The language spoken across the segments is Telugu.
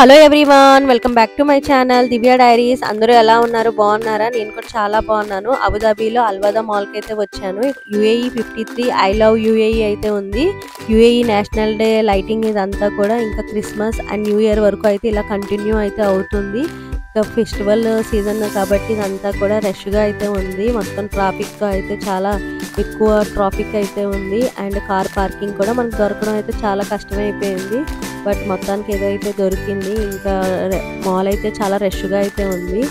Hello everyone, welcome back to my channel Divya diaries. అందరూ ఎలా ఉన్నారు? బాగున్నారా? నేను కూడా చాలా బాగున్నాను. అబుదాబిలో అల్వదా మాల్కి అయితే వచ్చాను. యూఏఈ 53 ఐ లవ్ యూఏఈ అయితే ఉంది. యూఏఈ నేషనల్ డే లైటింగ్ ఇదంతా కూడా ఇంకా క్రిస్మస్ అండ్ న్యూ ఇయర్ వరకు అయితే ఇలా కంటిన్యూ అయితే అవుతుంది. ఇంకా ఫెస్టివల్ సీజన్ కాబట్టి ఇదంతా కూడా రష్గా అయితే ఉంది. మొత్తం ట్రాఫిక్ అయితే చాలా ఎక్కువ ట్రాఫిక్ అయితే ఉంది. అండ్ కార్ పార్కింగ్ కూడా మనకు దొరకడం అయితే చాలా కష్టమైపోయింది. బట్ మొత్తానికి ఏదైతే దొరికింది. ఇంకా మాల్ అయితే చాలా రష్గా అయితే ఉంది.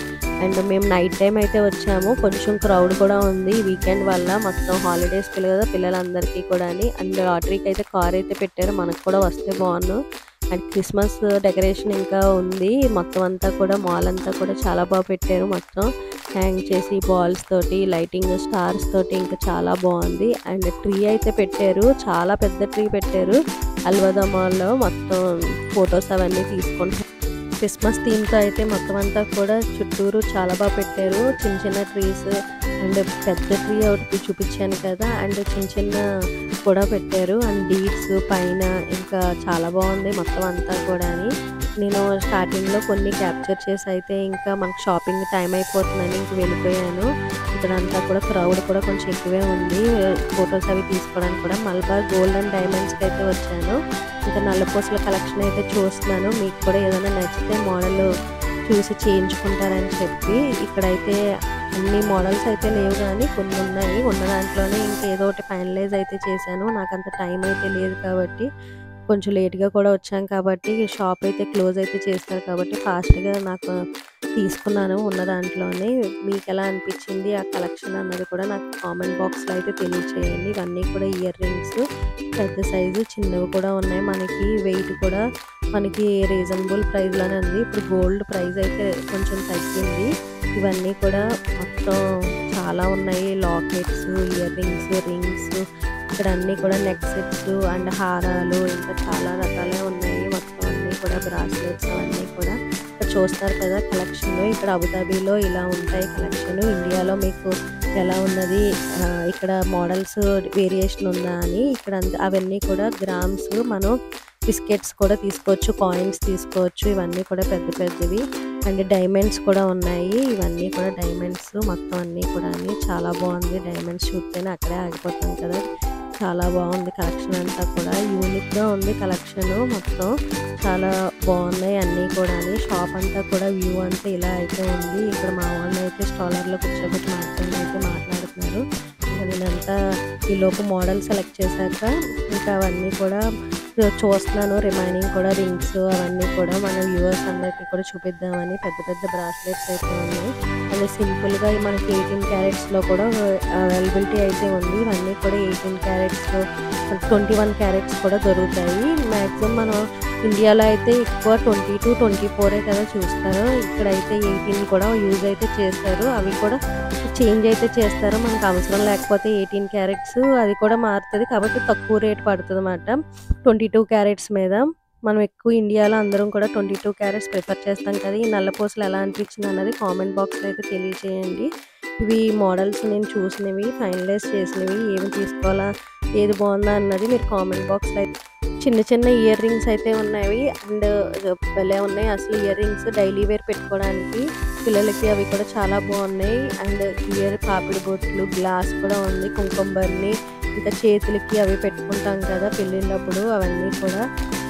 అండ్ మేము నైట్ టైం అయితే వచ్చాము. కొంచెం క్రౌడ్ కూడా ఉంది వీకెండ్ వల్ల. మొత్తం హాలిడేస్ కదా పిల్లలందరికీ కూడా. అండ్ లాటరీకి అయితే కార్ అయితే పెట్టారు, మనకు కూడా వస్తే బాగుండు. అండ్ క్రిస్మస్ డెకరేషన్ ఇంకా ఉంది. మొత్తం అంతా కూడా మాల్ అంతా కూడా చాలా బాగా పెట్టారు. మొత్తం హ్యాంగ్ చేసి బాల్స్ తోటి, లైటింగ్ స్టార్స్ తోటి ఇంకా చాలా బాగుంది. అండ్ ట్రీ అయితే పెట్టారు, చాలా పెద్ద ట్రీ పెట్టారు అల్వదా మాల్లో. మొత్తం ఫొటోస్ అవన్నీ తీసుకుంటారు. క్రిస్మస్ థీమ్తో అయితే మొత్తం అంతా కూడా చుట్టూరు చాలా బాగా పెట్టారు. చిన్న చిన్న ట్రీస్ అండ్ పెద్ద ట్రీ ఒకటి చూపించాను కదా, అండ్ చిన్న చిన్న కూడా పెట్టారు. అండ్ డీడ్స్ పైన ఇంకా చాలా బాగుంది మొత్తం అంతా కూడా. నేను స్టార్టింగ్లో కొన్ని క్యాప్చర్ చేసి అయితే ఇంకా మనకు షాపింగ్ టైం అయిపోతుందని ఇంక వెళ్ళిపోయాను. ఇక్కడంతా కూడా క్రౌడ్ కూడా కొంచెం ఎక్కువే ఉంది. ఫొటోస్ అవి తీసుకోవడానికి కూడా మల్బార్ గోల్డ్ అండ్ డైమండ్స్కి అయితే వచ్చాను. ఇంకా నల్లపూసల కలెక్షన్ అయితే చూస్తున్నాను. మీకు కూడా ఏదైనా నచ్చితే మోడల్ చూసి చేయించుకుంటారని చెప్పి. ఇక్కడైతే అన్ని మోడల్స్ అయితే లేవు కానీ కొన్ని ఉన్నాయి. ఉన్న దాంట్లోనే ఇంకేదో ఒకటి ఫైనలైజ్ అయితే చేశాను. నాకు అంత టైం అయితే లేదు కాబట్టి, కొంచెం లేట్గా కూడా వచ్చాం కాబట్టి షాప్ అయితే క్లోజ్ అయితే చేస్తారు కాబట్టి ఫాస్ట్గా నాకు తీసుకున్నాను ఉన్న దాంట్లోనే. మీకు ఎలా అనిపించింది ఆ కలెక్షన్ అన్నది కూడా నాకు కామెంట్ బాక్స్లో అయితే తెలియచేయండి. ఇవన్నీ కూడా ఇయర్ రింగ్స్ పెద్ద సైజు, చిన్నవి కూడా ఉన్నాయి. మనకి వెయిట్ కూడా మనకి రీజనబుల్ ప్రైస్లోనే ఉంది. ఇప్పుడు గోల్డ్ ప్రైస్ అయితే కొంచెం తగ్గింది. ఇవన్నీ కూడా మొత్తం చాలా ఉన్నాయి. లాకెట్స్, ఇయర్ రింగ్స్ ఇక్కడ అన్నీ కూడా నెక్ సెట్స్ అండ్ హారాలు ఇంకా చాలా రకాలే ఉన్నాయి. మొత్తం అన్నీ కూడా బ్రాస్లెట్స్ అవన్నీ కూడా ఇక్కడ చూస్తారు కదా కలెక్షన్. ఇక్కడ అబుదాబిలో ఇలా ఉంటాయి కలెక్షన్. ఇండియాలో మీకు ఎలా ఉన్నది, ఇక్కడ మోడల్స్ వేరియేషన్ ఉందా అని. ఇక్కడ అవన్నీ కూడా గ్రామ్స్, మనం బిస్కెట్స్ కూడా తీసుకోవచ్చు, కాయిన్స్ తీసుకోవచ్చు. ఇవన్నీ కూడా పెద్ద పెద్దవి. అండ్ డైమండ్స్ కూడా ఉన్నాయి. ఇవన్నీ కూడా డైమండ్స్ మొత్తం అన్నీ కూడా చాలా బాగుంది. డైమండ్స్ చూస్తేనే అక్కడే ఆగిపోతాం కదా. చాలా బాగుంది కలెక్షన్ అంతా కూడా. యూనిక్గా ఉంది కలెక్షన్. మొత్తం చాలా బాగున్నాయి అన్నీ కూడా. షాప్ అంతా కూడా వ్యూ అంతా ఇలా అయితే ఉంది. ఇక్కడ మా వాళ్ళు అయితే స్టాలర్లో కూర్చోబెట్టి మాట్లాడుతున్నారు. ఇంకా నేనంతా ఈలోపు మోడల్ సెలెక్ట్ చేశాక ఇంకా అవన్నీ కూడా చూస్తున్నాను. రిమైనింగ్ కూడా రింగ్స్ అవన్నీ కూడా మన వ్యూవర్స్ అందరికీ కూడా చూపిద్దామని. పెద్ద పెద్ద బ్రాస్లెట్స్ అయితే ఉన్నాయి. అదే సింపుల్గా మనకి 18 క్యారెట్స్లో కూడా అవైలబిలిటీ అయితే ఉంది. ఇవన్నీ కూడా 18 క్యారెట్స్, 21 క్యారెట్స్ కూడా దొరుకుతాయి. మ్యాక్సిమం మనం ఇండియాలో అయితే ఎక్కువ 22, 24 కదా చూస్తారు. ఇక్కడైతే 18 కూడా యూజ్ అయితే చేస్తారు. అవి కూడా చేంజ్ అయితే చేస్తారు. మనకు అవసరం లేకపోతే 18 క్యారెట్స్ అది కూడా మారుతుంది కాబట్టి తక్కువ రేట్ పడుతుంది అన్నమాట 22 క్యారెట్స్ మీద. మనం ఎక్కువ ఇండియాలో అందరం కూడా 22 క్యారెట్స్ ప్రిఫర్ చేస్తాం కదా. ఈ నల్లపూసలు ఎలా అనిపించింది అన్నది కామెంట్ బాక్స్లో అయితే తెలియచేయండి. ఇవి మోడల్స్ నేను చూసినవి, ఫైనలైజ్ చేసినవి, ఏమి తీసుకోవాలా, ఏది బాగుందా అన్నది మీరు కామెంట్ బాక్స్లో అయితే. చిన్న చిన్న ఇయర్ రింగ్స్ అయితే ఉన్నాయి. అండ్ భలే ఉన్నాయి అసలు ఇయర్ రింగ్స్ డైలీ వేర్ పెట్టుకోవడానికి పిల్లలకి. అవి కూడా చాలా బాగున్నాయి. అండ్ ఇయర్ పాపిడి బొట్లు, గ్లాస్ కూడా ఉంది, కుంకుమ బర్ని, ఇంకా చేతులకి అవి పెట్టుకుంటాం కదా పెళ్ళిళ్ళప్పుడు.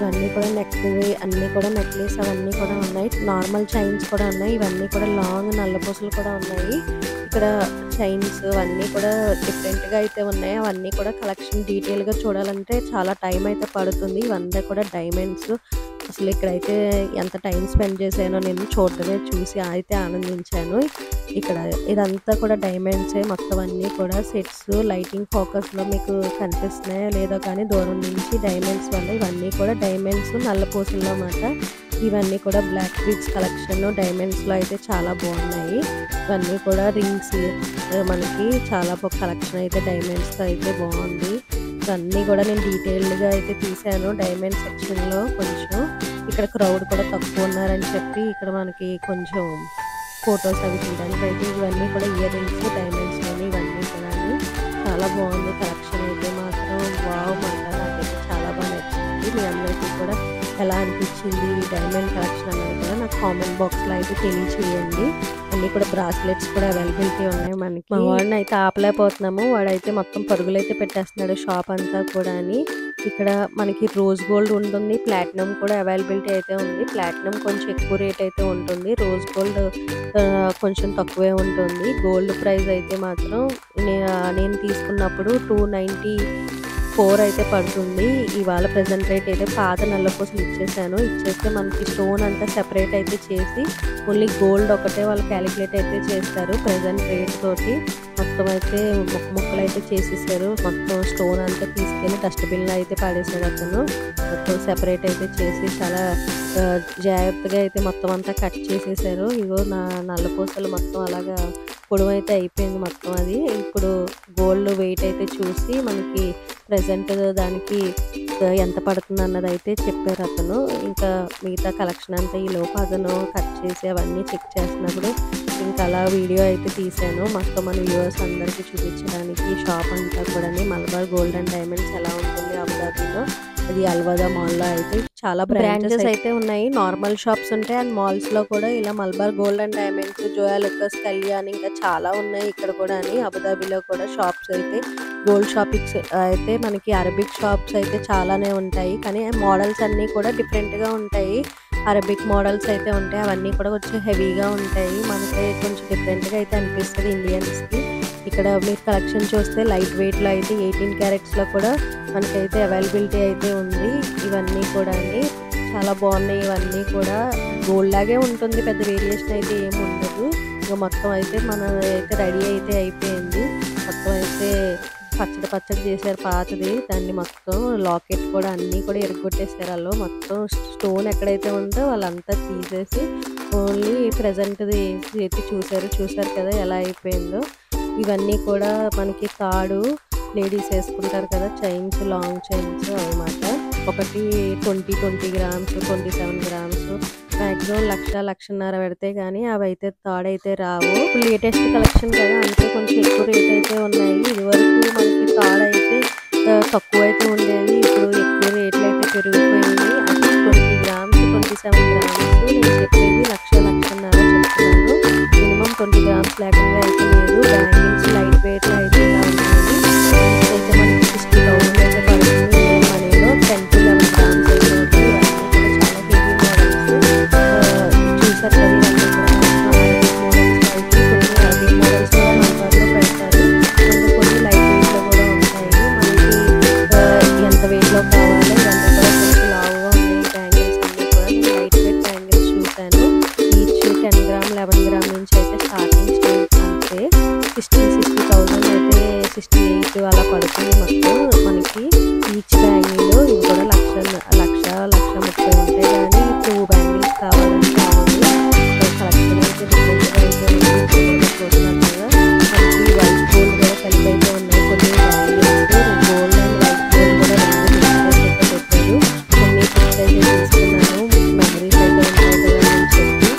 ఇవన్నీ కూడా నెక్వి, అన్నీ కూడా నెక్లెస్ అవన్నీ కూడా ఉన్నాయి. నార్మల్ చైన్స్ కూడా ఉన్నాయి. ఇవన్నీ కూడా లాంగ్ నల్లపూసలు కూడా ఉన్నాయి. ఇక్కడ చైన్స్ అవన్నీ కూడా డిఫరెంట్గా అయితే ఉన్నాయి. అవన్నీ కూడా కలెక్షన్ డీటెయిల్గా చూడాలంటే చాలా టైం అయితే పడుతుంది. ఇవన్నీ కూడా డైమండ్స్. అసలు ఇక్కడైతే ఎంత టైం స్పెండ్ చేశానో నేను చూసి అయితే ఆనందించాను. ఇక్కడ ఇదంతా కూడా డైమండ్సే మొత్తం అన్నీ కూడా సెట్స్. లైటింగ్ ఫోకస్లో మీకు కనిపిస్తున్నాయో లేదో కానీ దూరం నుంచి డైమండ్స్ వల్ల ఇవన్నీ కూడా డైమండ్స్ నల్లపూసల్లో అన్నమాట. ఇవన్నీ కూడా బ్లాక్ బీడ్స్ కలెక్షన్ డైమండ్స్లో అయితే చాలా బాగున్నాయి. ఇవన్నీ కూడా రింగ్స్ మనకి చాలా కలెక్షన్ అయితే డైమండ్స్తో అయితే బాగుంది. ఇవన్నీ కూడా నేను డీటెయిల్డ్గా అయితే తీసాను డైమండ్ సెక్షన్లో. కొంచెం ఇక్కడ క్రౌడ్ కూడా తక్కువ ఉన్నారని చెప్పి ఇక్కడ మనకి కొంచెం ఫొటోస్ అవి తీయడానికి అయితే. ఇవన్నీ కూడా ఇయర్ రింగ్స్ డైమండ్స్లోని ఇవన్నీ కూడా చాలా బాగుంది కలెక్షన్ అయితే మాత్రం. వావ్ మాట నాకైతే చాలా బాగా నచ్చింది. మీ అందరికీ కూడా ఎలా అనిపించింది ఈ డైమండ్ కలెక్షన్ అనేది కూడా నాకు కామెంట్ బాక్స్లో అయితే తెలియచేయండి. అన్నీ కూడా బ్రాస్లెట్స్ కూడా అవైలబిలిటీ ఉన్నాయి మనకి. మా వాడిని అయితే ఆపలేకపోతున్నాము, వాడైతే మొత్తం పరుగులైతే పెట్టేస్తున్నాడు షాప్ అంతా కూడా అని. ఇక్కడ మనకి రోజ్ గోల్డ్ ఉంటుంది, ప్లాటినం కూడా అవైలబిలిటీ అయితే ఉంది. ప్లాటినం కొంచెం ఎక్కువ రేట్ అయితే ఉంటుంది, రోజ్ గోల్డ్ కొంచెం తక్కువే ఉంటుంది. గోల్డ్ ప్రైస్ అయితే మాత్రం నేను తీసుకున్నప్పుడు 294 అయితే పడుతుంది. ఇవాళ ప్రెజెంట్ రేట్ అయితే పాత నల్లపూసలు ఇచ్చేస్తే మనకి స్టోన్ అంతా సెపరేట్ అయితే చేసి ఓన్లీ గోల్డ్ ఒకటే వాళ్ళు క్యాలిక్యులేట్ అయితే చేస్తారు ప్రెజెంట్ రేట్ తోటి. మొత్తం అయితే ముక్కలు అయితే చేసేసారు. మొత్తం స్టోన్ అంతా తీసుకెళ్ళి డస్ట్బిన్లో అయితే పడేసాడు అతను. మొత్తం సెపరేట్ అయితే చేసి చాలా జాగ్రత్తగా అయితే మొత్తం అంతా కట్ చేసేసారు. ఇగో నా నల్లపూసలు మొత్తం అలాగా పొడవైతే అయిపోయింది మొత్తం అది. ఇప్పుడు గోల్డ్ వెయిట్ అయితే చూసి మనకి ప్రజెంట్ దానికి ఎంత పడుతుంది అన్నది అయితే చెప్పారు అతను. ఇంకా మిగతా కలెక్షన్ అంతా ఈ లోపు అతను కట్ చేసి అవన్నీ చెక్ చేసినప్పుడు ఇంకా అలా వీడియో అయితే తీసాను మొత్తం మన వ్యూవర్స్ అందరికీ చూపించడానికి. షాప్ అంతా కూడా మలబార్ గోల్డ్ అండ్ డైమండ్స్ ఎలా ఉంటుంది అబుదాబిలో, అది అల్వదా మాల్లో అయితే చాలా బ్రాంచెస్ అయితే ఉన్నాయి. నార్మల్ షాప్స్ ఉంటాయి అండ్ మాల్స్లో కూడా ఇలా Malabar gold and diamonds, Joyalukkas, Kalyan ఇంకా చాలా ఉన్నాయి ఇక్కడ కూడా అని. అబుదాబిలో కూడా షాప్స్ అయితే గోల్డ్ షాపింగ్స్ అయితే మనకి అరబిక్ షాప్స్ అయితే చాలానే ఉంటాయి, కానీ మోడల్స్ అన్నీ కూడా డిఫరెంట్గా ఉంటాయి. అరబిక్ మోడల్స్ అయితే ఉంటాయి, అవన్నీ కూడా కొంచెం హెవీగా ఉంటాయి. మనకి కొంచెం డిఫరెంట్గా అయితే అనిపిస్తుంది ఇండియన్స్కి. ఇక్కడ మీరు కలెక్షన్ చూస్తే లైట్ వెయిట్లో అయితే 18 క్యారెట్స్లో కూడా మనకైతే అవైలబిలిటీ అయితే ఉంది. ఇవన్నీ కూడా చాలా బాగున్నాయి. ఇవన్నీ కూడా గోల్డ్ లాగే ఉంటుంది, పెద్ద వేరియేషన్ అయితే ఏమి ఉండదు. ఇంకా మొత్తం అయితే మన అయితే రెడీ అయితే అయిపోయింది. మొత్తం అయితే పచ్చడి చేశారు పాతది, దాన్ని మొత్తం లాకెట్ కూడా అన్నీ కూడా ఎరగొట్టేసారు వాళ్ళు. మొత్తం స్టోన్ ఎక్కడైతే ఉందో వాళ్ళంతా తీసేసి ఓన్లీ ప్రజెంట్ది అయితే చూసారు కదా ఎలా అయిపోయిందో. ఇవన్నీ కూడా మనకి తాడు లేడీస్ వేసుకుంటారు కదా, చైన్స్, లాంగ్ చైన్స్ అన్నమాట. ఒకటి 20 గ్రామ్స్, 27 గ్రామ్స్, మ్యాక్సిమం 1,00,000-1,50,000 పెడితే కానీ అవి అయితే తాడైతే రావు. లేటెస్ట్ కలెక్షన్ కదా, అంటే కొంచెం ఎక్కువ రేట్ అయితే ఉన్నాయి. ఇదివరకు మనకి తాడైతే తక్కువ అయితే ఉండేది, ఇప్పుడు ఎక్కువ రేట్లు అయితే పెరిగిపోయింది. అది 20 గ్రామ్స్, 27 గ్రామ్స్. నేను చెప్పేది 1,00,000-1,50,000 చెప్తున్నాను. మినిమం 20 గ్రామ్స్ లేకుండా అయితే లేదు. బ్యాంగిల్స్ లైట్ వెయిట్లో అయితే ఇలా ఉంటుంది. అయితే మనకి 60,000 అయితే పడుతుంది ఇండియన్ మనీలో. 10 to 11 గ్రామ్స్ అయితే ఉంటుంది. ఇవన్నీ కూడా చాలా హెవీ మోడల్స్ చూసారు కదా. ఇవన్నీ కూడా మోడల్స్ అయితే కొన్ని అరబిక్ మోడల్స్ కూడా మనలో పెడతారు, కొన్ని లైట్ వెయిట్లో కూడా ఉంటాయి. మనకి ఎంత వెయిట్లో కావాలో ఇవన్నీ కూడా కొంచెం లావుగా ఉన్నాయి. బ్యాంగిల్స్ అన్నీ కూడా నేను లైట్ వెయిట్ బ్యాంగిల్స్ చూశాను. ఈచ్ 10 గ్రామ్ 11 గ్రామ్ నుంచి అయితే స్టార్టింగ్ స్టేజ్ అంటే 60,000 అయితే 68 అలా పడుతుంది మొత్తం మనకి ఈచ్ బ్యాంగిల్. ఇవి కూడా 1,30,000 ఉంటాయి, కానీ 2 బ్యాంగిల్స్ కావాలంటే కలెక్షన్ అయితే డిఫరెంట్గా అయితే చూస్తున్నాం కదా. మనకి వైట్ గోల్డ్ కూడా కలిపి అయితే ఉన్నాయి. కొన్ని bangles gold and white gold కూడా రెండు పెట్టారు. కొన్ని పిక్స్ అయితే తీసుకున్నాను, మెమరీస్ అయితే ఉంటాయి కదా అని చెప్పి.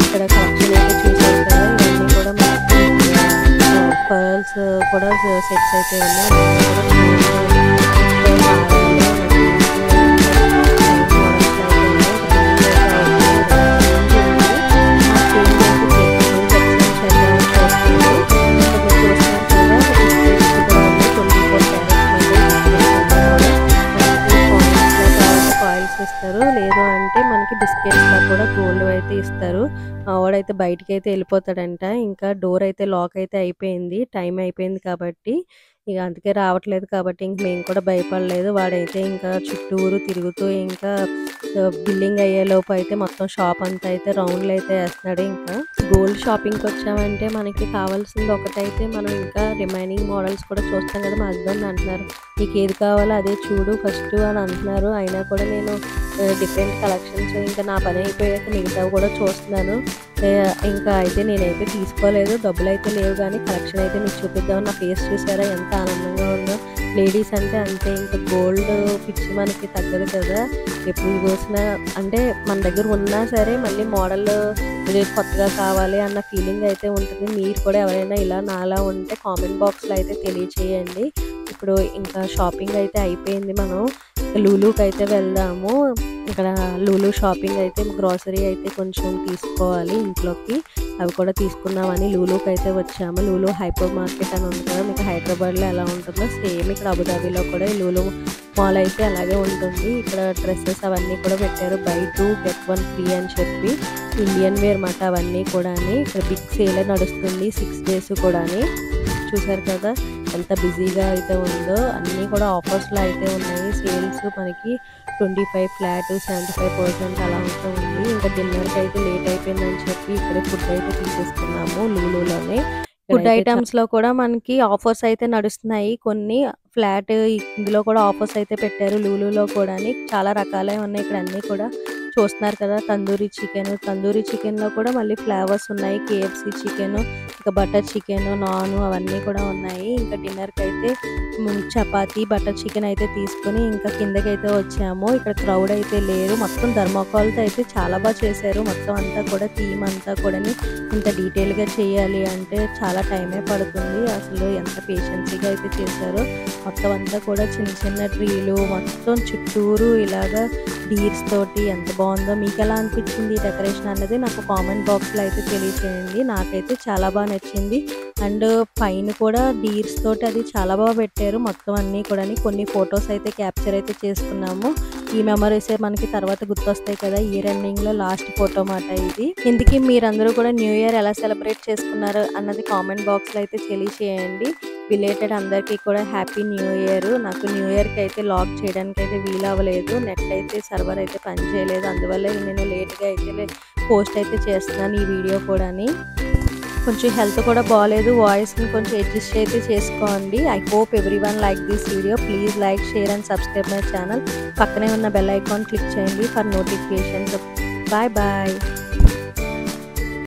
ఇక్కడ కలెక్షన్ అయితే చూసారు కదా. ఇవన్నీ కూడా మనకి పర్ల్స్ కూడా సెట్స్ అయితే ఉన్నాయి. ఇస్తారు, లేదు అంటే మనకి బిస్కెట్స్ లా కూడా గోల్డ్ అయితే ఇస్తారు. మా వాడైతే బయటికి అయితే వెళ్ళిపోతాడంట, ఇంకా డోర్ అయితే లాక్ అయితే అయిపోయింది, టైం అయిపోయింది కాబట్టి. ఇక అందుకే రావట్లేదు కాబట్టి ఇంక మేము కూడా భయపడలేదు. వాడైతే ఇంకా చుట్టూరు తిరుగుతూ ఇంకా బిల్లింగ్ అయ్యేలోపు అయితే మొత్తం షాప్ అంతా అయితే రౌండ్లు అయితే వేస్తున్నాడు. ఇంకా గోల్డ్ షాపింగ్కి వచ్చామంటే మనకి కావాల్సింది ఒకటైతే మనం ఇంకా రిమైనింగ్ మోడల్స్ కూడా చూస్తాం కదా. మా హస్బెండ్ అంటున్నారు నీకు ఏది కావాలో అదే చూడు ఫస్ట్ అని అంటున్నారు. అయినా కూడా నేను డిఫరెంట్ కలెక్షన్స్ ఇంకా నా పని అయిపోయాక మిగతావి కూడా చూస్తున్నాను. ఇంకా అయితే నేనైతే తీసుకోలేదు, డబ్బులు అయితే లేవు, కానీ కలెక్షన్ అయితే మీకు చూపిద్దాం. నా ఫేస్ చూసారా ఎంత ఆనందంగా ఉందో. లేడీస్ అంటే అంతే, ఇంకా గోల్డ్ పిచ్చి మనకి తగ్గదు కదా. ఎప్పుడు చూసినా అంటే మన దగ్గర ఉన్నా సరే మళ్ళీ మోడల్ కొత్తగా కావాలి అన్న ఫీలింగ్ అయితే ఉంటుంది. మీరు కూడా ఎవరైనా ఇలా నాలా ఉంటే కామెంట్ బాక్స్లో అయితే తెలియచేయండి. ఇప్పుడు ఇంకా షాపింగ్ అయితే అయిపోయింది. మనం లూలుకి అయితే వెళ్దాము. ఇక్కడ లూలు షాపింగ్ అయితే గ్రోసరీ అయితే కొంచెం తీసుకోవాలి ఇంట్లోకి, అవి కూడా తీసుకుందామని లూలుకి అయితే వచ్చాము. లూలు హైపర్ మార్కెట్ అని ఉంది కదా, మీకు హైదరాబాద్లో ఎలా ఉంటుందో సేమ్ ఇక్కడ అబుదాబీలో కూడా ఈ లూలు మాల్ అయితే అలాగే ఉంటుంది. ఇక్కడ డ్రెస్సెస్ అవన్నీ కూడా పెట్టారు, బై 2 get 1 free అని చెప్పి. ఇండియన్ వేర్ మాట అవన్నీ కూడా. ఇక్కడ బిగ్ సేల్ నడుస్తుంది 6 days కూడా. చూసారు కదా ఎంత బిజీగా అయితే ఉందో, అన్నీ కూడా ఆఫర్స్లో అయితే ఉన్నాయి. సేల్స్ మనకి 25 ఫ్లాట్ 75% అలా ఉంటుంది. ఇంకా డిన్నర్కి అయితే లేట్ అయిపోయిందని చెప్పి ఇక్కడ ఫుడ్ అయితే తీసేసుకున్నాము లూలులోనే. ఫుడ్ ఐటమ్స్లో కూడా మనకి ఆఫర్స్ అయితే నడుస్తున్నాయి. కొన్ని ఫ్లాట్ ఇందులో కూడా ఆఫర్స్ అయితే పెట్టారు లూలులో కూడా. చాలా రకాలే ఉన్నాయి ఇక్కడ అన్నీ కూడా చూస్తున్నారు కదా. తందూరి చికెన్లో కూడా మళ్ళీ ఫ్లేవర్స్ ఉన్నాయి. KFC చికెన్, ఇంకా బటర్ చికెన్, నాన్ అవన్నీ కూడా ఉన్నాయి. ఇంకా డిన్నర్కి అయితే చపాతీ బటర్ చికెన్ అయితే తీసుకొని ఇంకా కిందకైతే వచ్చాము. ఇక్కడ క్రౌడ్ అయితే లేరు, మొత్తం థర్మాకోల్తో అయితే చాలా బాగా చేశారు. మొత్తం అంతా కూడా థీమ్ అంతా కూడా ఇంత డీటెయిల్గా చేయాలి అంటే చాలా టైమే పడుతుంది. అసలు ఎంత పేషెన్సీగా అయితే చేశారో. మొత్తం అంతా కూడా చిన్న చిన్న ట్రీలు మొత్తం చుట్టూరు ఇలాగా డీర్స్ తోటి ఎంత బాగుందో. మీకు ఎలా అనిపించింది ఈ డెకరేషన్ అన్నది నాకు కామెంట్ బాక్స్లో అయితే తెలియచేయండి. నాకైతే చాలా బాగా నచ్చింది. అండ్ పైన కూడా డీర్స్ తోటి అది చాలా బాగా పెట్టారు మొత్తం అన్నీ కూడా. కొన్ని ఫొటోస్ అయితే క్యాప్చర్ అయితే చేసుకున్నాము. ఈ మెమరీసే మనకి తర్వాత గుర్తొస్తాయి కదా. ఇయర్ ఎండింగ్లో లాస్ట్ ఫోటో మాట ఇది. ఇందుకీ మీరందరూ కూడా న్యూ ఇయర్ ఎలా సెలబ్రేట్ చేసుకున్నారు అన్నది కామెంట్ బాక్స్లో అయితే తెలియచేయండి. బిలేటెడ్ అందరికీ కూడా హ్యాపీ న్యూ ఇయర్. నాకు న్యూ ఇయర్కి అయితే లాగ్ చేయడానికి అయితే వీలవ్వలేదు, నెట్ అయితే సర్వర్ అయితే పనిచేయలేదు. అందువల్ల నేను లేట్గా అయితే పోస్ట్ అయితే చేస్తున్నాను ఈ వీడియో కూడా. కొంచెం హెల్త్ కూడా బాగాలేదు, వాయిస్ని కొంచెం అడ్జస్ట్ అయితే చేసుకోండి. I hope everyone like this video. Please like, share and subscribe my channel. పక్కనే ఉన్న బెల్ ఐకాన్ క్లిక్ చేయండి ఫర్ నోటిఫికేషన్స్. Bye bye.